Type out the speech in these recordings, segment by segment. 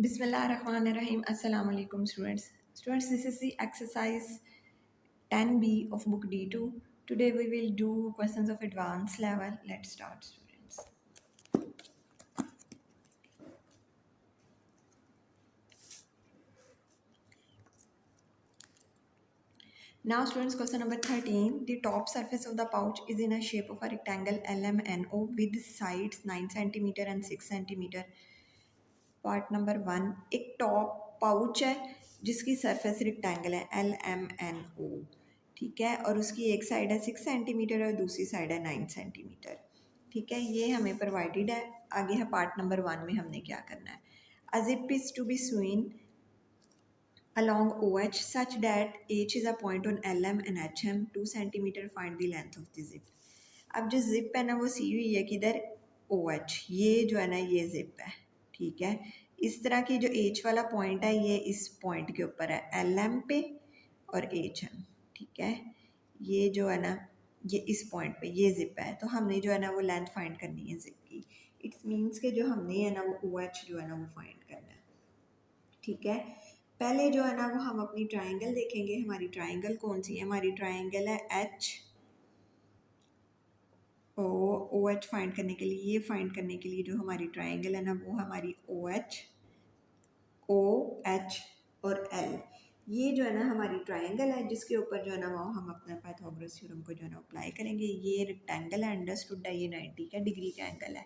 Bismillahirrahmanirrahim. Assalamu alaikum students. Students, this is the exercise 10B of book D2. Today we will do questions of advanced level. Let's start, students. Now students, question number 13. The top surface of the pouch is in a shape of a rectangle LMNO with sides 9 cm and 6 cm. Part number 1, एक top pouch है जिसकी surface rectangle है LMNO, ठीक है, और उसकी एक side है 6 सेंटीमीटर और दूसरी साइड है 9 सेंटीमीटर, ठीक है। ये हमें प्रोवाइडेड है। आगे है पार्ट नंबर 1 में हमने क्या करना है। A dip is to be seen along OH such that H is a point on LM and HM 2 cm. Find the length of the zip. अब जो जिप है ना वो सी हुई है किधर, OH, ये जो है ना ये जिप है, ठीक है। इस तरह की जो H वाला पॉइंट है ये इस पॉइंट के ऊपर है LM पे और HM, ठीक है। ये जो है ना ये इस पॉइंट पे ये जिप है, तो हमने जो है ना वो लेंथ फाइंड करनी है जिप की। इट्स मीन्स के जो हमने है ना वो OH जो है ना वो फाइंड करना है, ठीक है। पहले जो है ना वो हम अपनी ट्राइंगल देखेंगे। हमारी ट्राइंगल कौन सी है, हमारी ट्राइंगल है एच ओ एच फाइंड करने के लिए, ये फाइंड करने के लिए जो हमारी ट्राइंगल है ना वो हमारी ओ एच और एल। ये जो है ना हमारी ट्राइंगल है जिसके ऊपर जो है ना वो हम अपना पाइथागोरस थ्योरम को जो है ना अप्लाई करेंगे। ये रेक्टेंगल है, अंडरस्टूड है, ये 90 का डिग्री का एंगल है,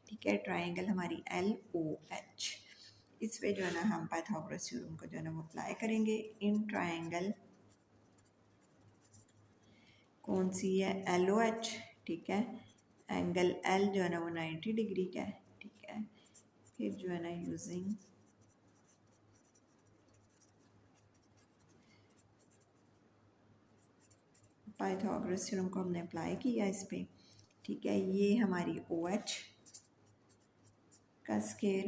ठीक है। ट्राइंगल हमारी LOH, इस पे जो है ना हम पाइथागोरस थ्योरम को जो है ना वो अप्लाई करेंगे। इन ट्राइंगल कौन सी है, LOH, ठीक है। एंगल L जो है ना वो 90 डिग्री का है, ठीक है। फिर जो है ना यूजिंग पाइथागोरस थ्योरम को हमने अप्लाई किया इस पे, ठीक है। ये हमारी OH का square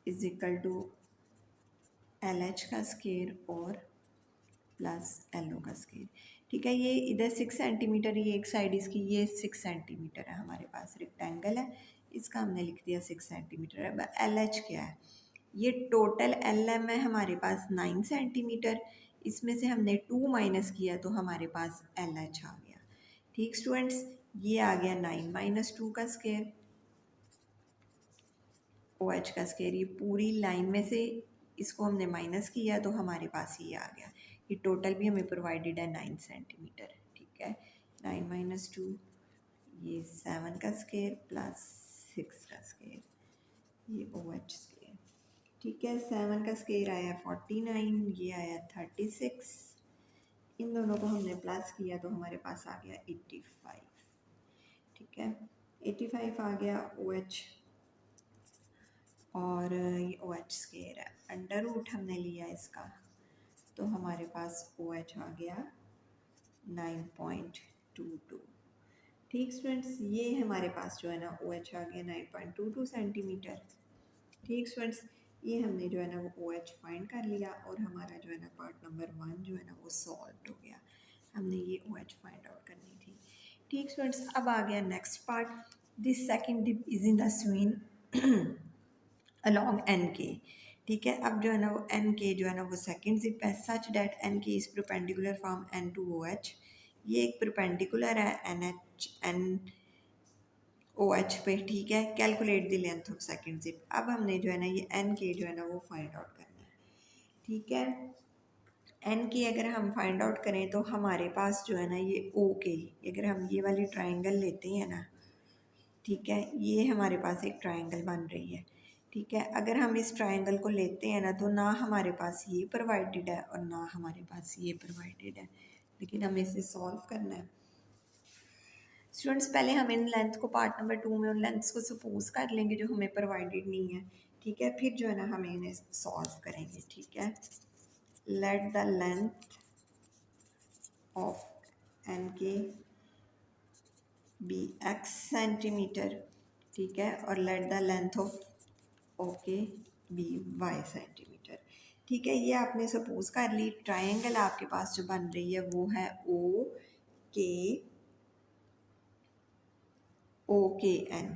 is equal to LH का स्केयर और प्लस LO का स्केयर, ठीक है। ये इधर 6 सेंटीमीटर, ये एक साइड इसकी ये 6 सेंटीमीटर है हमारे पास, रेक्टेंगल है, इसका हमने लिख दिया 6 सेंटीमीटर। अब LH क्या है, ये टोटल LM है हमारे पास 9 सेंटीमीटर, इसमें से हमने 2 माइनस किया तो हमारे पास LH आ गया, ठीक स्टूडेंट्स। ये आ गया 9 माइनस 2 का स्केयर, OH का स्केयर, ये पूरी लाइन में से इसको हमने माइनस किया तो हमारे पास ये आ गया। ये टोटल भी हमें प्रोवाइडेड है 9 सेंटीमीटर, ठीक है। 9 माइनस 2, ये 7 का स्केयर प्लस 6 का स्केयर, ये OH स्केयर, ठीक है। 7 का स्केयर आया 49, ये आया 36, इन दोनों को हमने प्लस किया तो हमारे पास आ गया 85, ठीक है। 85 आ गया OH, और ये OH स्केयर है, अंडर रूट हमने लिया इसका तो हमारे पास OH आ गया 9.22, ठीक स्टूडेंट्स। ये हमारे पास जो है ना OH आ गया 9.22 सेंटीमीटर, ठीक स्टूडेंट्स। ये हमने जो है ना वो OH फाइंड कर लिया और हमारा जो है ना पार्ट नंबर 1 जो है ना वो सॉल्व हो गया। हमने ये OH फाइंड आउट करनी थी, ठीक स्टूडेंट्स। अब आ गया next part. This second dip is in the seen along NK, ठीक है। अब जो है ना वो NK जो है ना वो सेकंड जिप है such that NK is perpendicular from N to OH, ये एक परपेंडिकुलर है OH पे, ठीक है। Calculate the length of second zip. अब हमने जो है ना ये NK जो है ना वो फाइंड आउट करना है, ठीक है। NK अगर हम फाइंड आउट करें तो हमारे पास जो है ना ये OK, अगर हम ये वाली ट्राइंगल लेते हैं ना, ठीक है, ये हमारे पास एक ट्राइंगल बन रही है, ठीक है। अगर हम इस ट्राइंगल को लेते हैं ना तो ना हमारे पास ये प्रोवाइडेड है और ना हमारे पास ये प्रोवाइडेड है, लेकिन हमें इसे सॉल्व करना है। स्टूडेंट्स, पहले हम इन लेंथ को पार्ट नंबर 2 में उन लेंथ्स को सपोज कर लेंगे जो हमें प्रोवाइडेड नहीं है, ठीक है। फिर जो है ना हमें इन्हें सॉल्व करेंगे, ठीक है। Let the length of NK be X centimetre, ठीक है, और let the length of OK be Y centimetre, ठीक है। ये आपने सपोज कर ली। ट्राइंगल आपके पास जो बन रही है वो है OKN।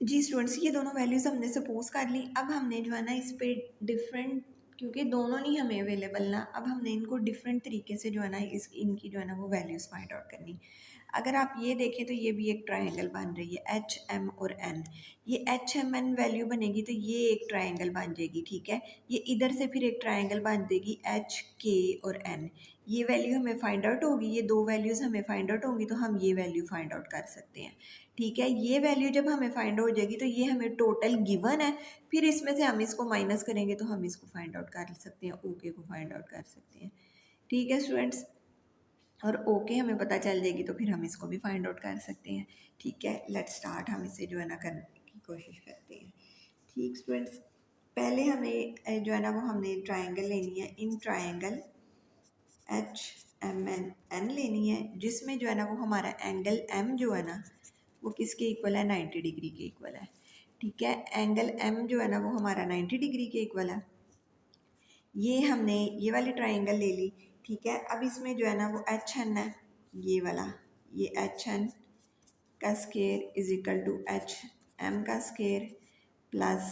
जी स्टूडेंट्स, ये दोनों वैल्यूज़ हमने सपोज कर ली। अब हमने जो है ना इस पे डिफरेंट, क्योंकि दोनों नहीं हमें अवेलेबल ना, अब हमने इनको डिफरेंट तरीके से जो है ना इनकी जो है ना वो वैल्यूज़ फाइंड आउट करनी। अगर आप ये देखें तो ये भी एक ट्रायंगल बन रही है एच एम और एन। ये एच एम एन वैल्यू बनेगी तो ये एक ट्रायंगल बन जाएगी, ठीक है। ये इधर से फिर एक ट्रायंगल बन देगी एच के और एन। ये वैल्यू हमें फाइंड आउट होगी, ये दो वैल्यूज़ हमें फाइंड आउट होंगी तो हम ये वैल्यू फाइंड आउट कर सकते हैं, ठीक है। ये वैल्यू जब हमें फाइंड हो जाएगी तो ये हमें टोटल गिवन है, फिर इसमें से हम इसको माइनस करेंगे तो हम इसको फाइंड आउट कर सकते हैं, ओके को फाइंड आउट कर सकते हैं, ठीक है स्टूडेंट्स। और ओके हमें पता चल जाएगी तो फिर हम इसको भी फाइंड आउट कर सकते हैं, ठीक है। लेट्स स्टार्ट, हम इसे जो है ना करने की कोशिश करते हैं, ठीक स्टूडेंट्स। पहले हमें जो है ना वो हमने ट्राइंगल लेनी है, in triangle H M N N लेनी है, जिसमें जो है ना वो हमारा एंगल एम जो है ना वो किसके इक्वल है, 90 डिग्री के इक्वल है, ठीक है। एंगल एम जो है ना वो हमारा 90 डिग्री के इक्वल है। ये हमने ये वाली ट्राइंगल ले ली, ठीक है। अब इसमें जो है ना वो एच एन है, ये वाला, ये एच एन का square is equal to H M का स्केयर प्लस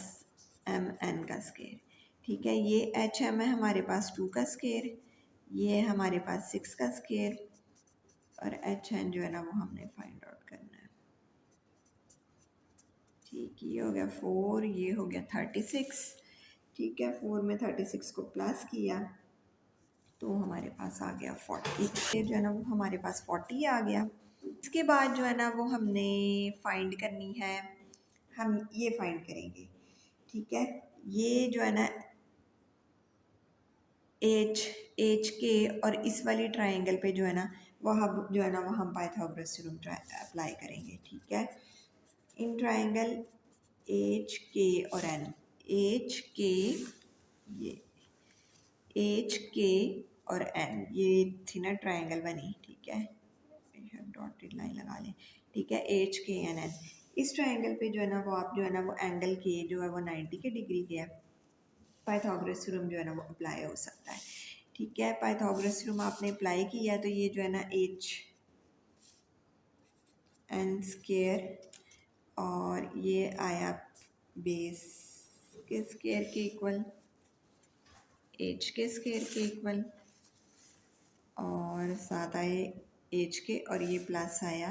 एम एन का स्केयर, ठीक है। ये एच एम है हमारे पास 2 का स्केयर, ये है हमारे पास 6 का स्केयर, और एच एन जो है ना वो हमने फाइंड आउट करना है, ठीक। ये हो गया 4, ये हो गया 36, ठीक है। 4 में 36 को प्लस किया तो हमारे पास आ गया 40, फिर जो है ना वो हमारे पास 40 आ गया। इसके बाद जो है ना वो हमने फाइंड करनी है, हम ये फाइंड करेंगे, ठीक है। ये जो है ना एच एच के और इस वाली ट्राइंगल पे जो है ना वो हम जो है ना वो हम पाइथागोरस थ्योरम अप्लाई करेंगे, ठीक है। इन ट्राइंगल एच के और एन, एच के, ये एच के और एन, ये थी ना ट्राइंगल बनी, ठीक है। डॉटेड लाइन लगा लें, ठीक है। एच के एन एन, इस ट्राइंगल पे जो है ना वो आप जो है ना वो एंगल के जो है वो 90 के डिग्री के है, पाइथागोरस थ्योरम जो है ना वो अप्लाई हो सकता है, ठीक है। पाइथागोरस थ्योरम आपने अप्लाई किया तो ये जो है ना एच एन स्केयर और ये आया बेस के स्केयर के इक्वल, एच के स्केयर के इक्वल, और साथ आए एच के और ये प्लस आया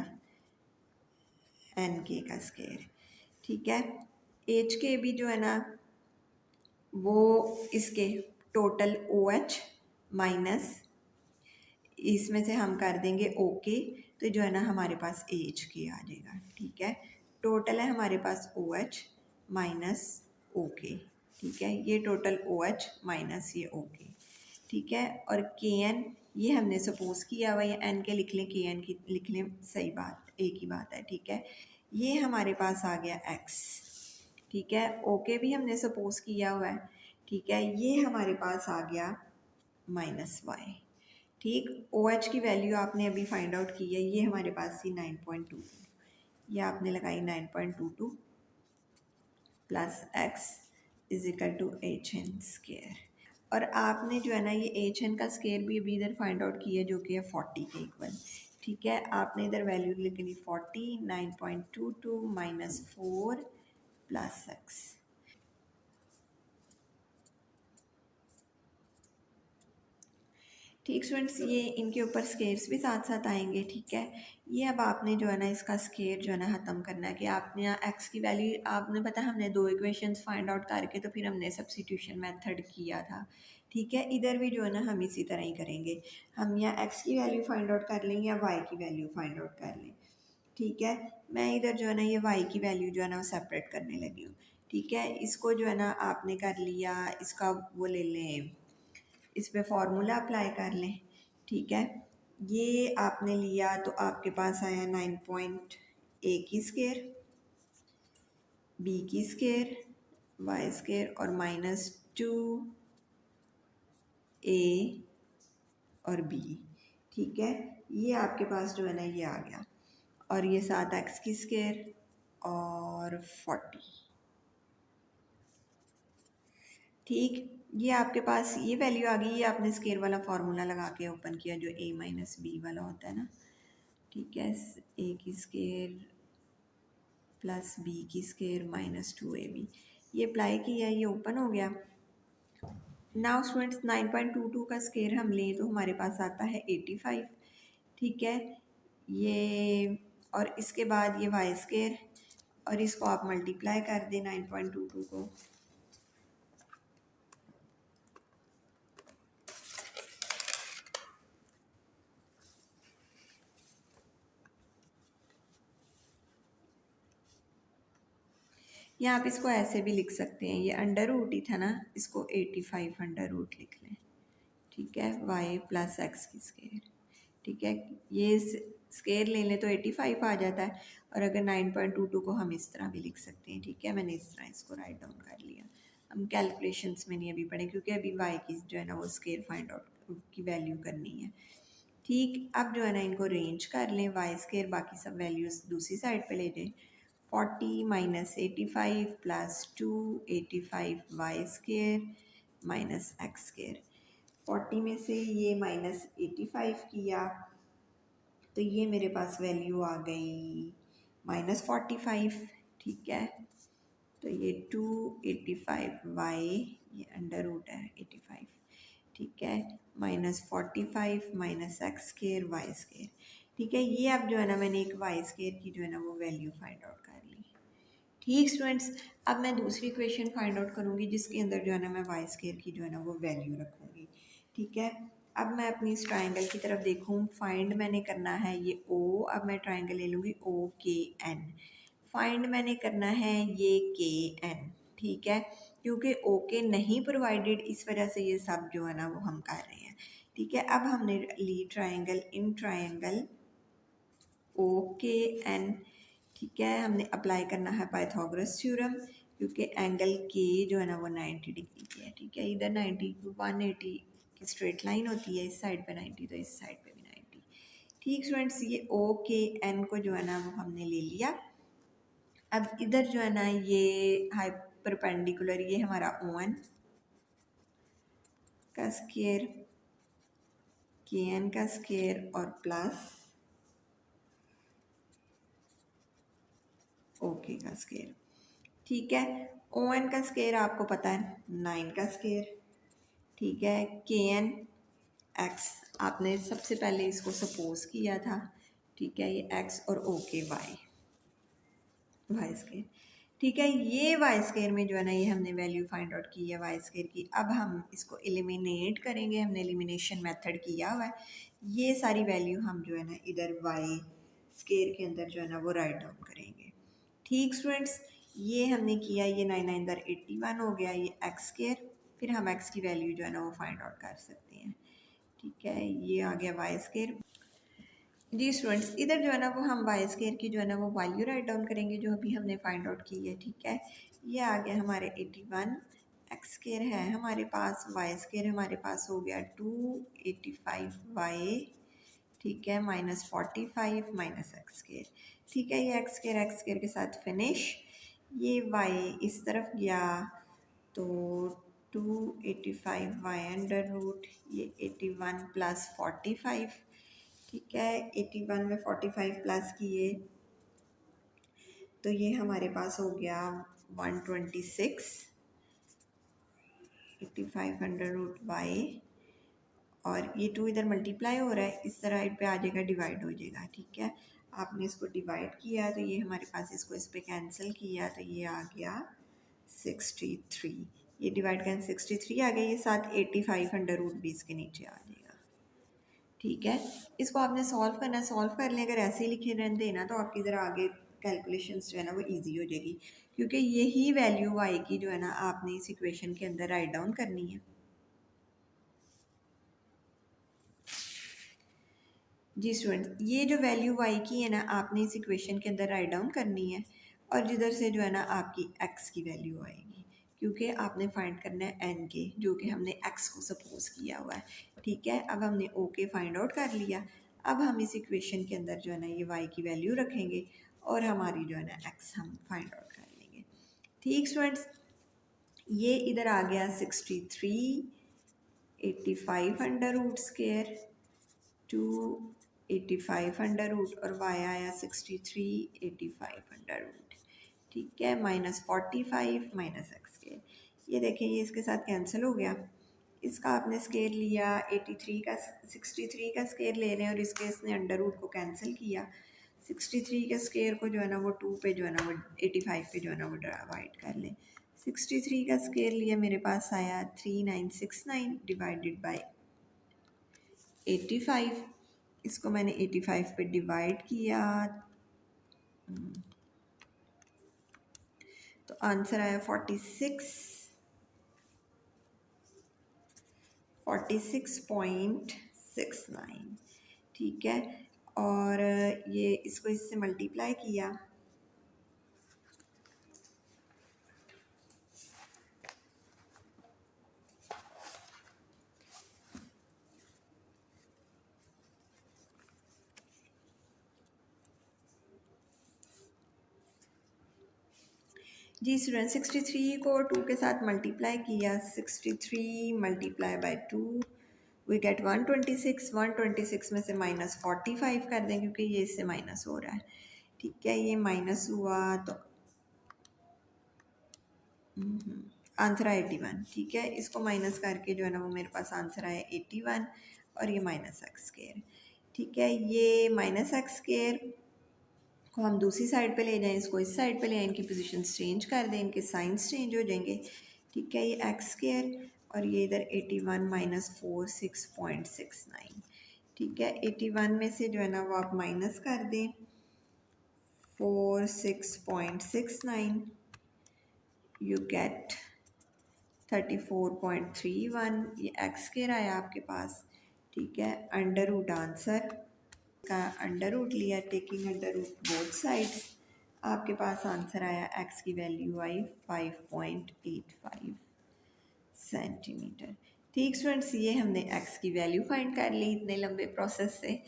एन के का स्केयर, ठीक है। एच के भी जो है ना वो इसके टोटल ओ एच माइनस इसमें से हम कर देंगे ओके, तो जो है ना हमारे पास एच के आ जाएगा, ठीक है। टोटल है हमारे पास ओ एच माइनस ओके, ठीक है। ये टोटल ओ एच माइनस ये ओके, ठीक है। और के एन ये हमने सपोज किया हुआ, ये एन के लिख लें, के एन की लिख लें, सही बात, एक ही बात है, ठीक है। ये हमारे पास आ गया एक्स, ठीक है। ओके भी हमने सपोज किया हुआ है, ठीक है। ये हमारे पास आ गया माइनस वाई, ठीक। ओ एच की वैल्यू आपने अभी फाइंड आउट की है, ये हमारे पास थी 9.22, ये आपने लगाई 9.22 plus X is equal to H N square, और आपने जो है ना ये एच एन का स्केयर भी अभी इधर फाइंड आउट किया जो कि है 40 के इक्वल, ठीक है। आपने इधर वैल्यू लिखनी 40, 9.22 माइनस 4 प्लस एक्स, ठीक स्टूडेंट्स। ये इनके ऊपर स्केयर्स भी साथ साथ आएंगे, ठीक है। ये अब आपने जो है ना इसका स्केयर जो है ना ख़त्म करना है कि आपने यहाँ एक्स की वैल्यू, आपने पता हमने दो इक्वेशंस फाइंड आउट करके तो फिर हमने सब्स्टिट्यूशन मेथड किया था, ठीक है। इधर भी जो है ना हम इसी तरह ही करेंगे, हम यहाँ एक्स की वैल्यू फाइंड आउट कर लें या वाई की वैल्यू फाइंड आउट कर लें, ठीक है। मैं इधर जो है ना ये वाई की वैल्यू जो है ना वो सेपरेट करने लगी हूँ, ठीक है। इसको जो है ना आपने कर लिया, इसका वो ले लें, इस पर फार्मूला अप्लाई कर लें, ठीक है। ये आपने लिया तो आपके पास आया 9 ए की स्केयर, बी की स्केयर, वाई स्केयर और माइनस 2 ए और बी, ठीक है। ये आपके पास जो है ना ये आ गया, और ये 7 एक्स की स्केयर और 40, ठीक। ये आपके पास ये वैल्यू आ गई, ये आपने स्केयर वाला फार्मूला लगा के ओपन किया जो ए माइनस बी वाला होता है ना, ठीक है। ए की स्केयर प्लस बी की स्केयर माइनस 2ab। ये अप्लाई किया, ये ओपन हो गया। नाउ स्टूडेंट्स 9.22 का स्केयर हम लें तो हमारे पास आता है 85। ठीक है, ये और इसके बाद ये वाई स्केयर, और इसको आप मल्टीप्लाई कर दें 9.22 को। या आप इसको ऐसे भी लिख सकते हैं, ये अंडर रूट ही था ना, इसको 85 अंडर रूट लिख लें। ठीक है, वाई प्लस एक्स की स्केयर। ठीक है, ये स्केयर ले लें तो 85 आ जाता है। और अगर 9.22 को हम इस तरह भी लिख सकते हैं। ठीक है, मैंने इस तरह इसको राइट डाउन कर लिया। हम कैलकुलेशंस में नहीं अभी पढ़े, क्योंकि अभी वाई की जो है ना वो स्केयर फाइंड आउट की वैल्यू करनी है। ठीक, अब जो है ना इनको रेंज कर लें, वाई स्केयर बाकी सब वैल्यूज़ दूसरी साइड पे ले जाएं। 40 minus 85 plus 285 Y square minus X square. 40 में से ये माइनस 85 किया तो ये मेरे पास वैल्यू आ गई -45। ठीक है, तो ये 285y, ये अंडर रूट है 85। ठीक है, -45 minus X square Y square. ठीक है, ये अब जो है ना मैंने एक वाई स्केयर की जो है ना वो वैल्यू फाइंड आउट कर ली। ठीक स्टूडेंट्स, अब मैं दूसरी इक्वेशन फाइंड आउट करूँगी जिसके अंदर जो है ना मैं वाई स्केयर की जो है ना वो वैल्यू रखूँगी। ठीक है, अब मैं अपनी इस ट्राइंगल की तरफ देखूँ, फाइंड मैंने करना है ये ओ। अब मैं ट्राइंगल ले लूँगी ओ के एन। फाइंड मैंने करना है ये के एन। ठीक है, क्योंकि ओ के नहीं प्रोवाइडेड, इस वजह से ये सब जो है ना वो हम कर रहे हैं। ठीक है, अब हमने ली ट्राइंगल इन ट्राइंगल ओ के एन। ठीक है, हमने अप्लाई करना है पाइथागोरस थ्योरम, क्योंकि एंगल के जो है ना वो 90 डिग्री की है। ठीक है, इधर 90 180 की स्ट्रेट लाइन होती है, इस साइड पे 90 तो इस साइड पे भी 90। ठीक स्टूडेंट्स, ये ओ के एन को जो है ना वो हमने ले लिया। अब इधर जो है ना ये हाइपरपेंडिकुलर, ये हमारा ओ एन का स्केयर, के एन का स्केयर और प्लस ओके का स्केयर। ठीक है, ओ एन का स्केयर आपको पता है 9 का स्केयर। ठीक है, के एन एक्स आपने सबसे पहले इसको सपोज किया था। ठीक है, ये एक्स और ओ के वाई, वाई स्केयर। ठीक है, ये वाई स्केयर में जो है ना ये हमने वैल्यू फाइंड आउट की है वाई स्केयर की। अब हम इसको एलिमिनेट करेंगे, हमने एलिमिनेशन मेथड किया हुआ है। ये सारी वैल्यू हम जो है ना इधर वाई स्केयर के अंदर जो है ना वो राइट डाउन करेंगे। ठीक स्टूडेंट्स, ये हमने किया, ये 9 9 81 हो गया, ये एक्स स्केयर। फिर हम एक्स की वैल्यू जो है ना वो फाइंड आउट कर सकते हैं। ठीक है, ये आ गया वाई स्केयर। जी स्टूडेंट्स, इधर जो है ना वो हम वाई स्केयर की जो है ना वो वैल्यू राइट डाउन करेंगे जो अभी हमने फाइंड आउट की है। ठीक है, ये आ गया हमारे 81। एक्स स्केयर है हमारे पास, वाई स्केयर हमारे पास हो गया 285y। ठीक है, -45 माइनस एक्स स्केयर। ठीक है, ये एक्स स्केयर के साथ फिनिश। ये वाई इस तरफ गया तो 285y अंडर रूट, ये 81 प्लस 45। ठीक है, 81 में 45 प्लस किए तो ये हमारे पास हो गया 126। 85 अंडर रूट वाई, और ये 2 इधर मल्टीप्लाई हो रहा है, इस तरह पे आ जाएगा, डिवाइड हो जाएगा। ठीक है, आपने इसको डिवाइड किया तो ये हमारे पास, इसको इस पर कैंसिल किया तो ये आ गया 63। ये डिवाइड कर 63 आ गया, ये साथ 85 अंडर रूट भी इसके नीचे आ जाएगा। ठीक है, इसको आपने सॉल्व करना है, सॉल्व कर लें। अगर ऐसे ही लिखे रहते ना तो आपकी इधर आगे कैलकुलेशंस जो है ना वो इजी हो जाएगी, क्योंकि यही वैल्यू वाई की जो है ना आपने इस इक्वेशन के अंदर राइट डाउन करनी है। जी स्टूडेंट, ये जो वैल्यू वाई की है ना आपने इस इक्वेशन के अंदर राइट डाउन करनी है, और जिधर से जो है ना आपकी एक्स की वैल्यू आएगी, क्योंकि आपने फाइंड करना है एन के, जो कि हमने एक्स को सपोज किया हुआ है। ठीक है, अब हमने ओ के फाइंड आउट कर लिया। अब हम इस इक्वेशन के अंदर जो है ना ये वाई की वैल्यू रखेंगे और हमारी जो है ना एक्स हम फाइंड आउट कर लेंगे। ठीक स्टूडेंट्स, ये इधर आ गया 63, 85 under root square, 285 under root, और वाई आया 63, 85 अंडर रूट। ठीक है, -45 माइनस एक्स स्केयर। ये देखें ये इसके साथ कैंसिल हो गया। इसका आपने स्केयर लिया 83 का, 63 का स्केयर ले रहे हैं और इसके इसने अंडर रूट को कैंसिल किया। 63 के स्केयर को जो है ना वो 2 पे जो है ना वो 85 पे जो है ना वो डिवाइड कर लें। 63 का स्केयर लिया, मेरे पास आया 3969 डिवाइडेड बाय 85। इसको मैंने 85 पे डिवाइड किया तो आंसर आया 46.69। ठीक है, और ये इसको इससे मल्टीप्लाई किया जी स्टूडेंट। 63 को 2 के साथ मल्टीप्लाई किया, 63 मल्टीप्लाई बाय 2 वी गेट 126। 126 में से -45 कर दें क्योंकि ये इससे माइनस हो रहा है। ठीक है, ये माइनस हुआ तो आंसर आया 81। ठीक है, इसको माइनस करके जो है ना वो मेरे पास आंसर आया 81 और ये माइनस एक्स स्केयर। ठीक है, ये माइनस एक्स स्केयर को हम दूसरी साइड पे ले जाएं, इसको इस साइड पे ले आएं, इनकी पोजीशन चेंज कर दें, इनके साइंस चेंज हो जाएंगे। ठीक है, ये एक्स स्केयर और ये इधर 81 माइनस 46.69। ठीक है, 81 में से जो है ना वो आप माइनस कर दें 46.69, यू गेट 34.31। ये एक्स स्केयर आया आपके पास। ठीक है, अंडर रूट आंसर का अंडर रूट लिया, taking under root both sides, आपके पास आंसर आया एक्स की वैल्यू आई 5.85 सेंटीमीटर। ठीक स्टूडेंट्स, ये हमने एक्स की वैल्यू फाइंड कर ली इतने लंबे प्रोसेस से।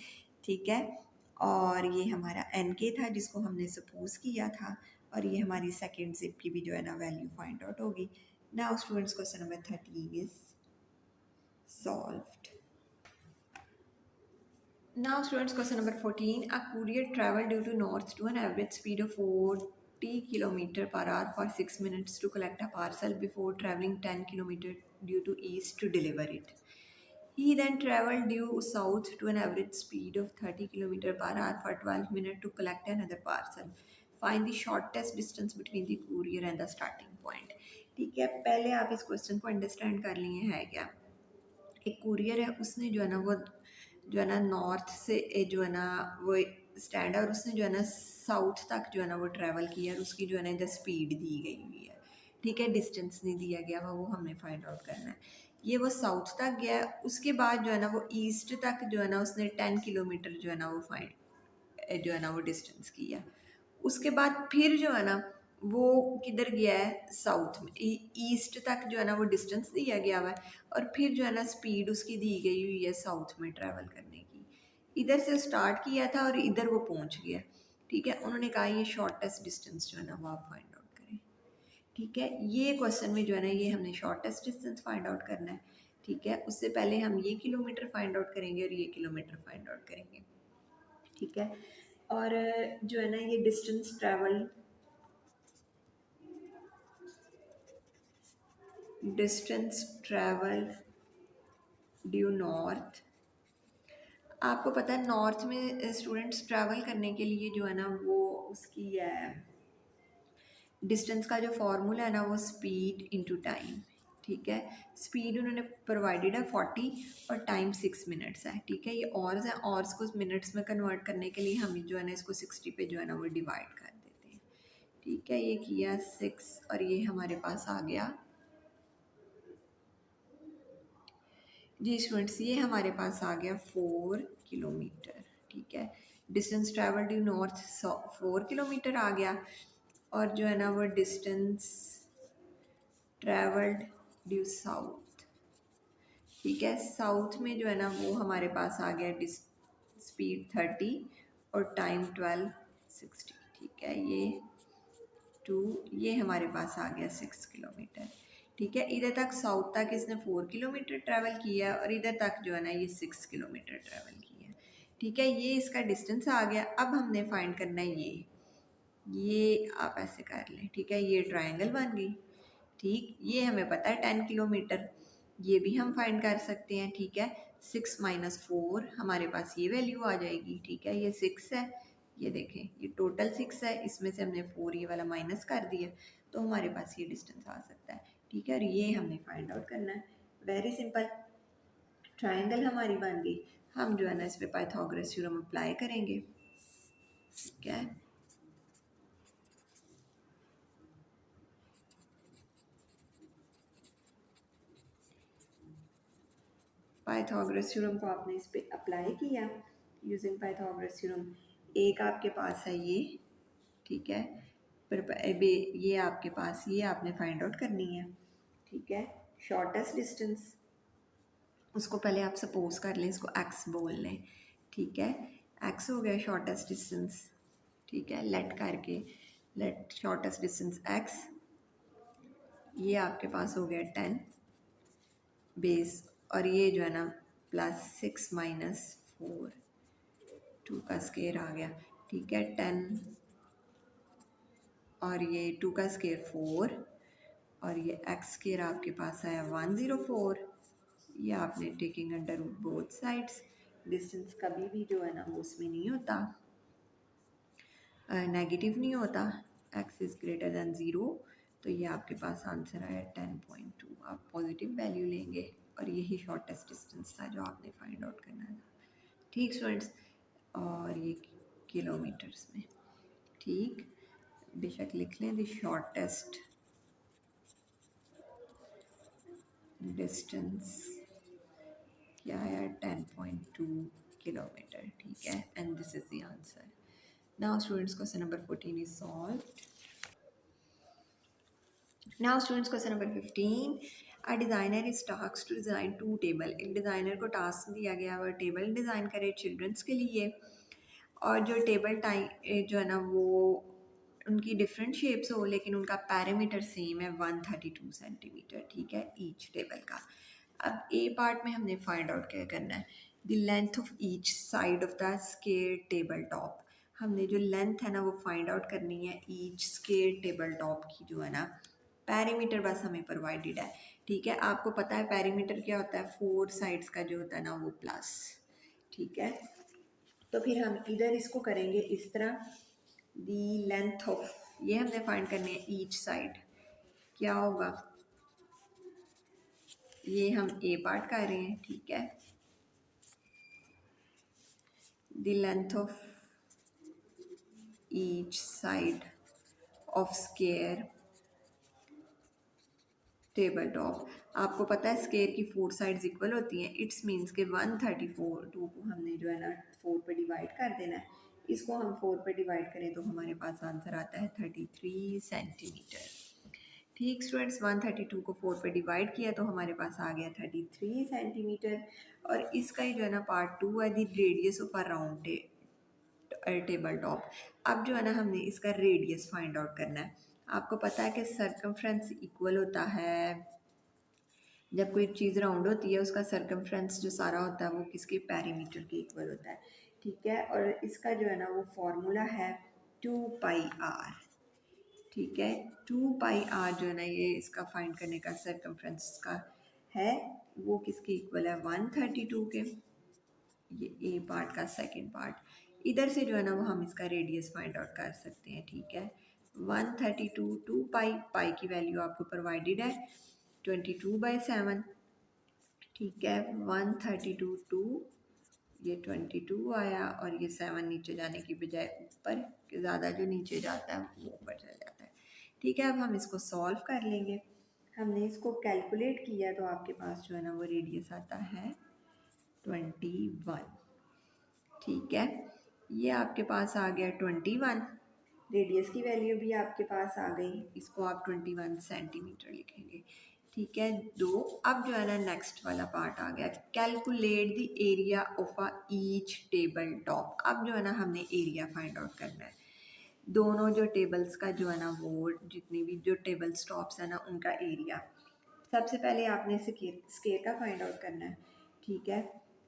ठीक है, और ये हमारा एन के था जिसको हमने सपोज किया था, और ये हमारी सेकेंड जिप की भी जो है ना वैल्यू फाइंड आउट होगी। Now students, question number 13 is solved. Now students, question number 14. A courier traveled due to north to an average speed of 40 km per hour for 6 minutes to collect a parcel before traveling 10 km due to east to deliver it. He then traveled due south to an average speed of 30 km per hour for 12 minutes to collect another parcel. Find the shortest distance between the courier and the starting point. ठीक है, पहले आप इस question को understand कर लिए है क्या। एक कुरियर है, उसने जो है ना वो जो है ना नॉर्थ से जो है ना वो स्टैंड है और उसने जो है ना साउथ तक जो है ना वो ट्रैवल किया और उसकी जो है ना इधर स्पीड दी गई हुई है। ठीक है, डिस्टेंस नहीं दिया गया वो हमने फाइंड आउट करना है। ये वो साउथ तक गया, उसके बाद जो है ना वो ईस्ट तक जो है ना उसने 10 किलोमीटर जो है ना वो जो है ना वो डिस्टेंस किया। उसके बाद फिर जो है ना वो किधर गया है, साउथ में, ईस्ट तक जो है ना वो डिस्टेंस दिया गया हुआ है और फिर जो है ना स्पीड उसकी दी गई हुई है साउथ में ट्रैवल करने की। इधर से स्टार्ट किया था और इधर वो पहुंच गया। ठीक है, उन्होंने कहा ये शॉर्टेस्ट डिस्टेंस जो है ना वो आप फाइंड आउट करें। ठीक है, ये क्वेश्चन में जो है ना ये हमने शॉर्टेस्ट डिस्टेंस फाइंड आउट करना है। ठीक है, उससे पहले हम ये किलोमीटर फाइंड आउट करेंगे और ये किलोमीटर फाइंड आउट करेंगे। ठीक है, और जो है ना ये डिस्टेंस ट्रैवल्ड ड्यू नॉर्थ। आपको पता है नॉर्थ में स्टूडेंट्स ट्रैवल करने के लिए जो है ना वो उसकी है डिस्टेंस का जो फॉर्मूला है ना वो स्पीड इनटू टाइम। ठीक है, स्पीड उन्होंने प्रोवाइडेड है 40 और टाइम 6 मिनट्स है। ठीक है, ये ऑर्स है, ऑर्स को मिनट्स में कन्वर्ट करने के लिए हम जो है ना इसको 60 पे जो है ना वो डिवाइड कर देते हैं। ठीक है, ये किया 6 और ये हमारे पास आ गया जी स्टूडेंट्स, ये हमारे पास आ गया 4 किलोमीटर। ठीक है, distance travel due north 4 kilometre आ गया और जो है ना वो डिस्टेंस ट्रैवल्ड ड्यू साउथ। ठीक है, साउथ में जो है ना वो हमारे पास आ गया स्पीड 30 और टाइम 12:60। ठीक है, ये 2, ये हमारे पास आ गया 6 किलोमीटर। ठीक है, इधर तक साउथ तक इसने 4 किलोमीटर ट्रैवल किया और इधर तक जो है ना ये 6 किलोमीटर ट्रैवल किया। ठीक है, ये इसका डिस्टेंस आ गया। अब हमने फाइंड करना है ये ये आप ऐसे कर लें, ठीक है, ये ट्रायंगल बन गई। ठीक, ये हमें पता है 10 किलोमीटर, ये भी हम फाइंड कर सकते हैं। ठीक है, 6 - 4 हमारे पास ये वैल्यू आ जाएगी। ठीक है, ये 6 है, ये देखें ये टोटल 6 है, इसमें से हमने 4 ये वाला माइनस कर दिया, तो हमारे पास ये डिस्टेंस आ सकता है। ठीक है, और ये हमने फाइंड आउट करना है। वेरी सिंपल, ट्रायंगल हमारी बन गई। हम जो है ना इस पे पाइथागोरस थ्योरम अप्लाई करेंगे। ठीक है, पाइथागोरस थ्योरम को आपने इस पे अप्लाई किया यूजिंग पाइथागोरस थ्योरम। एक आपके पास है ये, ठीक है, ये आपके पास, ये आपने फाइंड आउट करनी है। ठीक है, शॉर्टेस्ट डिस्टेंस, उसको पहले आप सपोज कर लें, इसको x बोल लें। ठीक है, x हो गया शॉर्टेस्ट डिस्टेंस। ठीक है, लेट करके, लेट शॉर्टेस्ट डिस्टेंस x, ये आपके पास हो गया 10 बेस, और ये जो है ना +6 - 4, 2 का स्केयर आ गया। ठीक है, 10 और ये 2 का स्केयर 4, और ये x स्केयर आपके पास आया 104। ये आपने taking under root both sides, distance कभी भी जो है ना वो उसमें नहीं होता, नेगेटिव नहीं होता, x इज़ ग्रेटर दैन 0। तो ये आपके पास आंसर आया 10.2। आप पॉजिटिव वैल्यू लेंगे, और यही शॉर्टेस्ट डिस्टेंस था जो आपने फाइंड आउट करना था। ठीक स्टूडेंट्स, और ये किलोमीटर्स में। ठीक, बेशक लिख लें द शॉर्टेस्ट डिस्टेंस क्या है 10.2 किलोमीटर। ठीक है, and this is the answer. Now students, question number 14 is solve. Now students, question number 15, a designer is task to design 2 table. एक डिज़ाइनर को टास्क दिया गया वह टेबल डिज़ाइन करे चिल्ड्रंस के लिए, और जो टेबल टाइप जो है ना वो उनकी डिफरेंट शेप्स हो, लेकिन उनका पैरामीटर सेम है 132 सेंटीमीटर। ठीक है, ईच टेबल का। अब ए पार्ट में हमने फाइंड आउट क्या करना है, the length of each side of the square table top. हमने जो लेंथ है ना वो फाइंड आउट करनी है ईच स्केयर टेबल टॉप की, जो है ना पैरीमीटर बस हमें प्रोवाइडेड है। ठीक है, आपको पता है पैरीमीटर क्या होता है, 4 साइड्स का जो होता है ना वो प्लस। ठीक है, तो फिर हम इधर इसको करेंगे इस तरह, दी लेंथ ऑफ, ये हमने फाइंड करनी है ईच साइड, क्या होगा, ये हम ए पार्ट कर रहे हैं। ठीक है, the length of each side of square table top. आपको पता है स्केयर की 4 साइड्स इक्वल होती हैं, इट्स मीन्स के 134 को हमने जो है ना 4 पे डिवाइड कर देना है। इसको हम 4 पे डिवाइड करें तो हमारे पास आंसर आता है 33 सेंटीमीटर। ठीक स्टूडेंट्स, 132 को 4 पे डिवाइड किया तो हमारे पास आ गया 33 सेंटीमीटर। और इसका ही जो है ना पार्ट 2 है, the radius of a round table top. अब जो है ना हमने इसका रेडियस फाइंड आउट करना है। आपको पता है कि सर्कमफ्रेंस इक्वल होता है, जब कोई चीज़ राउंड होती है उसका सर्कमफ्रेंस जो सारा होता है वो किसके, पैरीमीटर के इक्वल होता है। ठीक है, और इसका जो है ना वो फॉर्मूला है 2πr। ठीक है, 2πr जो है ना ये इसका फाइंड करने का सर्कमफ्रेंस का है, वो किसके इक्वल है, 132 के। ये ए पार्ट का सेकंड पार्ट, इधर से जो है ना वो हम इसका रेडियस फाइंड आउट कर सकते हैं। ठीक है, 132, 2 पाई, पाई की वैल्यू आपको प्रोवाइडेड है 22/7। ठीक है, 132 टू, ये 22 आया, और ये 7 नीचे जाने की बजाय ऊपर, ज़्यादा जो नीचे जाता है वो ऊपर चला जाता है। ठीक है, अब हम इसको सॉल्व कर लेंगे। हमने इसको कैलकुलेट किया तो आपके पास जो है ना वो रेडियस आता है 21। ठीक है, ये आपके पास आ गया 21, रेडियस की वैल्यू भी आपके पास आ गई, इसको आप 21 सेंटीमीटर लिखेंगे। ठीक है, दो। अब जो है ना नेक्स्ट वाला पार्ट आ गया, calculate the area of a each table top. अब जो है ना हमने एरिया फाइंड आउट करना है, दोनों जो टेबल्स का जो है ना वो जितनी भी जो टेबल्स टॉप्स है ना उनका एरिया। सबसे पहले आपने स्केयर का फाइंड आउट करना है। ठीक है,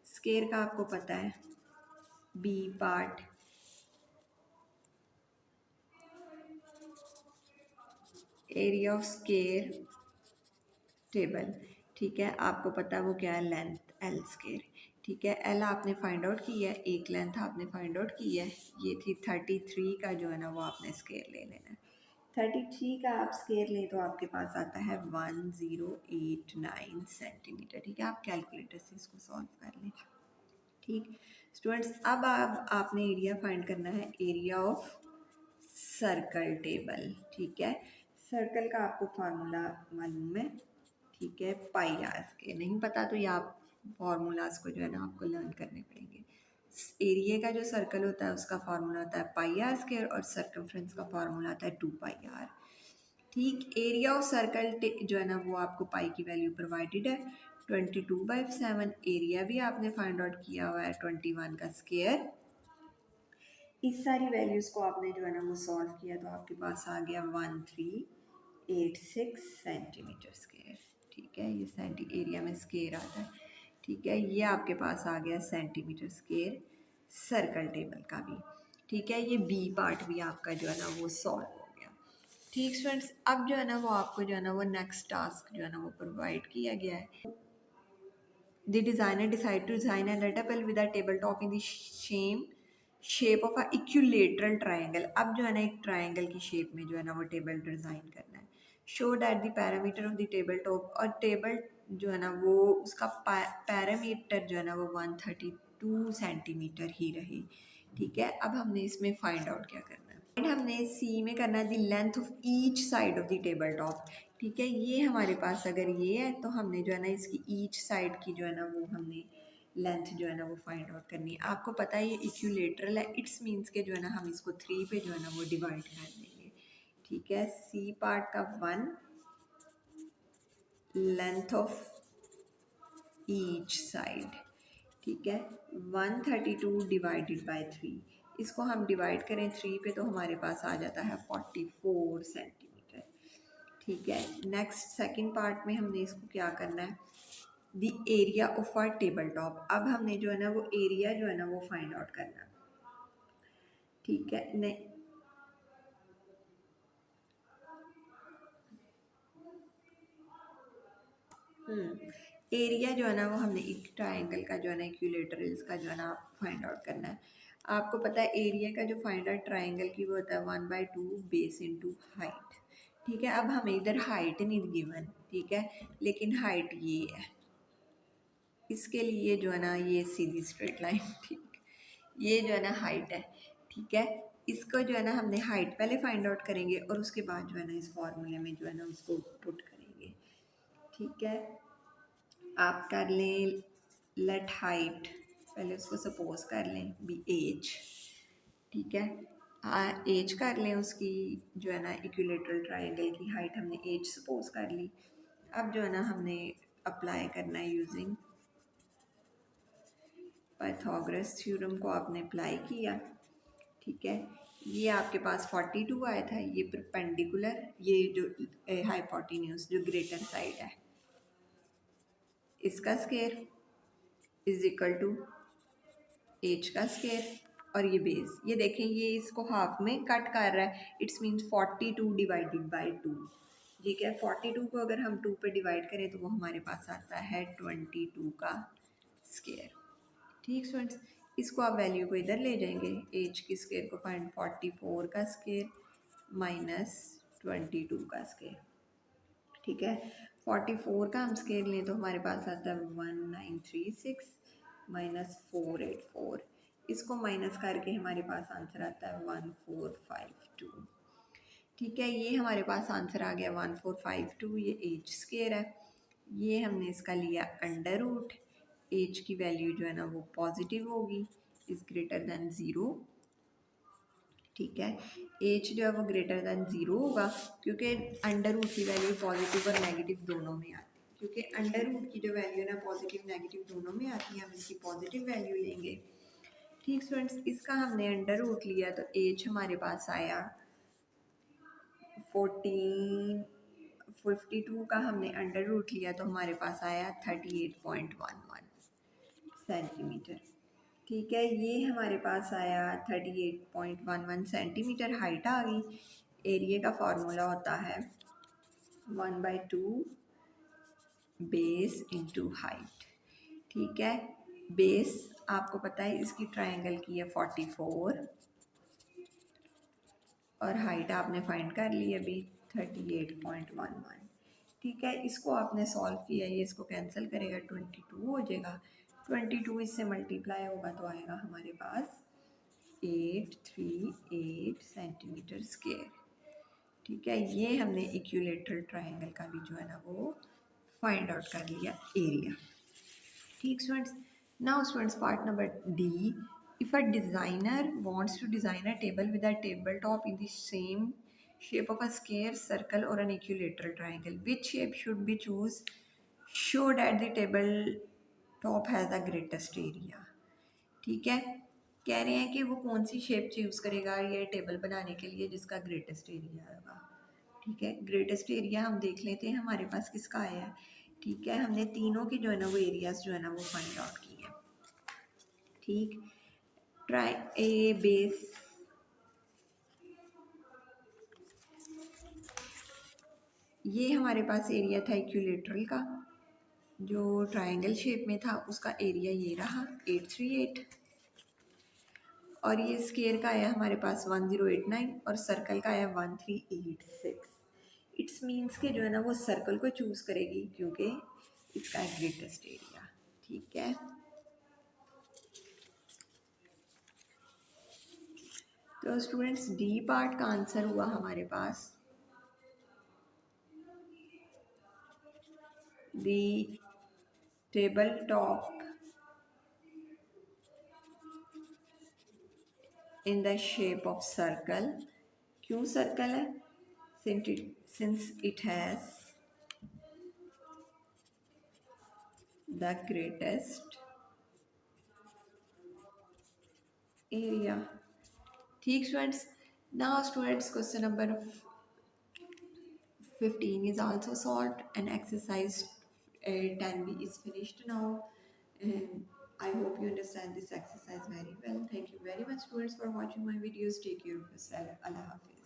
स्केयर का आपको पता है B part area of square table, ठीक है, आपको पता है वो क्या है, लेंथ एल स्केयर, ठीक है। एल आपने फाइंड आउट किया है, एक लेंथ आपने फाइंड आउट की है, ये थी 33 का जो है ना वो आपने स्केयर ले लेना है। 33 का आप स्केयर लें तो आपके पास आता है 1089 सेंटीमीटर, ठीक है। आप कैलकुलेटर से इसको सॉल्व कर लें, ठीक। स्टूडेंट्स अब आपने एरिया फाइंड करना है, एरिया ऑफ सर्कल टेबल, ठीक है। सर्कल का आपको फार्मूला मालूम है, ठीक है, पाई आर के, नहीं पता तो ये आप फार्मूलाज को जो है ना आपको लर्न करने पड़ेंगे। एरिया का जो सर्कल होता है उसका फार्मूला होता है पाई आर स्क्वायर और सर्कमफ्रेंस का फार्मूला होता है 2 पाई आर, ठीक। एरिया ऑफ सर्कल जो है ना वो आपको पाई की वैल्यू प्रोवाइडेड है 22/7, एरिया भी आपने फाइंड आउट किया हुआ है 21 का स्क्वायर। इस सारी वैल्यूज़ को आपने जो है ना वो सॉल्व किया तो आपके पास आ गया 1386 सेंटीमीटर स्क्वायर, ठीक है। ये सेंटी एरिया में स्क्वायर आता है, ठीक है। ये आपके पास आ गया सेंटीमीटर स्क्वायर सर्कल टेबल का भी, ठीक है। ये बी पार्ट भी आपका जो है ना वो सॉल्व हो गया, ठीक स्टूडेंट्स। अब जो है ना वो आपको जो है ना वो नेक्स्ट टास्क जो है ना वो प्रोवाइड किया गया है। The designer decided to design a letter with a tabletop in the same shape of a equilateral triangle. अब जो है ना एक ट्राइंगल की शेप में जो है ना वो टेबल डिज़ाइन करना है। Show that the parameter of the table top, और टेबल जो है ना वो उसका पैरामीटर जो है ना वो 132 सेंटीमीटर ही रहे, ठीक है। अब हमने इसमें फाइंड आउट क्या करना है, हमने सी में करना है the length of each side of the table top, ठीक है। ये हमारे पास अगर ये है तो हमने जो है ना इसकी ईच साइड की जो है ना वो हमने लेंथ जो है ना वो फाइंड आउट करनी है। आपको पता है ये इक्विलेटरल है, इट्स मीन्स के जो है ना हम इसको 3 पे जो है ना वो डिवाइड कर देंगे, ठीक है। सी पार्ट का 1 लेंथ ऑफ ईच साइड, ठीक है, 132 डिवाइडेड बाय 3, इसको हम डिवाइड करें 3 पे तो हमारे पास आ जाता है 44 सेंटीमीटर, ठीक है। नेक्स्ट सेकंड पार्ट में हमने इसको क्या करना है, the area of R table top. अब हमने जो है ना वो एरिया जो है ना वो फाइंड आउट करना है, ठीक है। नहीं, एरिया जो है ना वो हमने एक ट्राइंगल का जो है ना इक्विलेटरल्स का जो है ना फाइंड आउट करना है। आपको पता है एरिया का जो फाइंड आउट ट्राइंगल की वो होता है 1/2 बेस इंटू हाइट, ठीक है। अब हमें इधर हाइट नहीं गिवन, ठीक है, लेकिन हाइट ये है, इसके लिए जो है ना ये सीधी स्ट्रेट लाइन, ठीक, ये जो है ना हाइट है, ठीक है। इसको जो है ना हमने हाइट पहले फाइंड आउट करेंगे और उसके बाद जो है ना इस फॉर्मूले में जो है ना उसको पुट करेंगे, ठीक है। आप कर लें लेट हाइट, पहले उसको सपोज कर लें बी एज, ठीक है। एज कर लें उसकी जो है ना इक्विलेटरल ट्राइंगल की हाइट हमने एज सपोज कर ली। अब जो है ना हमने अप्लाई करना है यूजिंग पाइथागोरस थ्योरम को आपने अप्लाई किया, ठीक है। ये आपके पास 42 आया था, ये परपेंडिकुलर, ये जो हाइपोटेन्यूज जो ग्रेटर साइड है इसका square is equal to H का स्केयर और ये बेस, ये देखें ये इसको हाफ में कट कर रहा है, इट्स मीन्स 42 डिवाइडेड बाई 2, ठीक है। 42 को अगर हम 2 पे डिवाइड करें तो वो हमारे पास आता है 22 का स्केयर, ठीक स्टूडेंट्स। इसको आप वैल्यू को इधर ले जाएंगे, एच की स्केयर को फाइंड 44 का स्केयर माइनस 22 का स्केयर, ठीक है। 44 का हम स्केयर लें तो हमारे पास आता है 1936 माइनस 484, इसको माइनस करके हमारे पास आंसर आता है 1452, ठीक है। ये हमारे पास आंसर आ गया 1452, ये एच स्केयर है। ये हमने इसका लिया अंडर रूट, एच की वैल्यू जो है ना वो पॉजिटिव होगी, इज़ ग्रेटर दैन 0, ठीक है। एच जो है वो ग्रेटर दैन 0 होगा क्योंकि अंडर रूट की वैल्यू पॉजिटिव और नेगेटिव दोनों में आती है, क्योंकि अंडर रूट की जो वैल्यू है ना पॉजिटिव नेगेटिव दोनों में आती है, हम इसकी पॉजिटिव वैल्यू लेंगे, ठीक स्टूडेंट्स। इसका हमने अंडर रूट लिया तो एच हमारे पास आया 52 का हमने अंडर रूट लिया तो हमारे पास आया 38.11 सेंटीमीटर, ठीक है। ये हमारे पास आया 38.11 सेंटीमीटर हाइट आ गई। एरिया का फार्मूला होता है 1/2 बेस इंटू हाइट। ठीक है, बेस आपको पता है इसकी ट्रायंगल की है 44 और हाइट आपने फाइंड कर ली अभी 38.11। ठीक है, इसको आपने सॉल्व किया, ये इसको कैंसिल करेगा 22 हो जाएगा। 22 इससे मल्टीप्लाई होगा तो आएगा हमारे पास 838 सेंटीमीटर स्क्वायर। ठीक है, ये हमने इक्विलेटरल ट्रायंगल का भी जो है ना वो फाइंड आउट कर लिया एरिया। ठीक students, now students part number D, if a designer wants to design a table with a tabletop in the same shape of a square, circle or an equilateral triangle, which shape should be choose? Show that the tabletop has the greatest area। ठीक है, कह रहे हैं कि वो कौन सी shape choose करेगा ये टेबल बनाने के लिए जिसका ग्रेटेस्ट एरिया होगा। ठीक है, ग्रेटेस्ट एरिया हम देख लेते हैं हमारे पास किसका आया है। ठीक है, हमने तीनों के जो है ना वो एरियाज जो है ना वो फाइंड आउट किए हैं। ठीक, ट्राई ए बेस, ये हमारे पास एरिया था इक्विलेटरल का जो ट्रायंगल शेप में था, उसका एरिया ये रहा 838 और ये स्केयर का आया हमारे पास 1089 और सर्कल का आया 1386। इट्स मीन्स के जो है ना वो सर्कल को चूज़ करेगी क्योंकि इसका ग्रेटेस्ट एरिया। ठीक है, तो स्टूडेंट्स डी पार्ट का आंसर हुआ हमारे पास the table top in the shape of circle. क्यों सर्कल है? Since it has the greatest area. ठीक students, now students question number 15 is also solved and exercise 10b is finished now, and I hope you understand this exercise very well. Thank you very much students for watching my videos. Take care of yourself. Allah Hafiz.